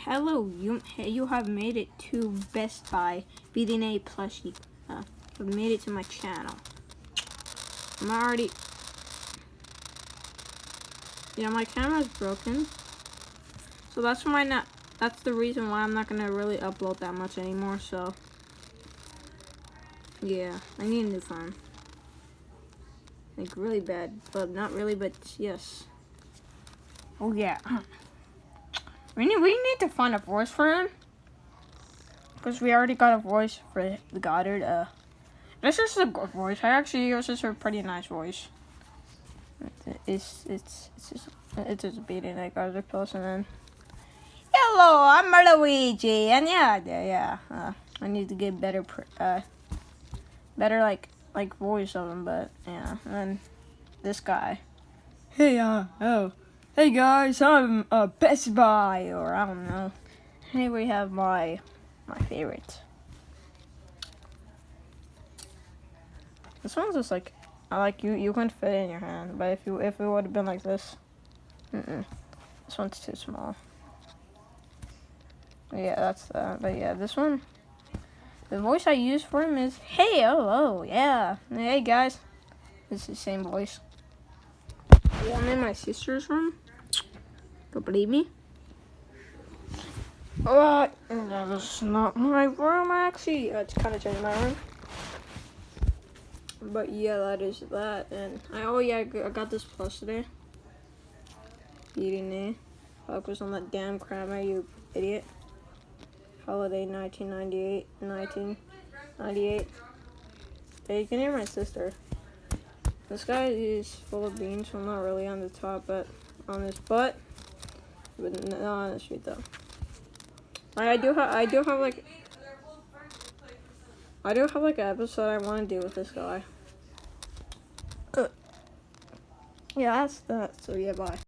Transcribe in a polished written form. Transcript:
Hello, you have made it to Best Buy, beating a plushie. You've made it to my channel. I'm already... Yeah, my camera's broken. So that's the reason why I'm not gonna really upload that much anymore, so... Yeah, I need a new phone. Like, really bad. But not really, but yes. Oh, yeah. We need to find a voice for him. Because we already got a voice for the Goddard. This is a good voice. I actually use this a pretty nice voice. It's just beating like other person. And hello, I'm Luigi, and yeah. I need to get better like voice of him, but yeah. And then this guy. Hey hey guys, I'm Best Buy, or I don't know. Here we have my favorite. This one's just like, I like you can fit it in your hand, but if it would have been like this, this one's too small. Yeah, that's that. But yeah, this one, the voice I use for him is, hey, hello, yeah, hey guys. It's the same voice. Yeah, I'm in my sister's room. Don't believe me? Oh, no, this is not my room actually. It's kind of changing my room. But yeah, that is that. And I got this plus today. Eating it. Focus on that damn grammar, you idiot. Holiday 1998. Hey, you can hear my sister. This guy is full of beans, so not really on the top, but on his butt. But not on his feet though. I do have like an episode I want to do with this guy. Yeah, that's that. So yeah, bye.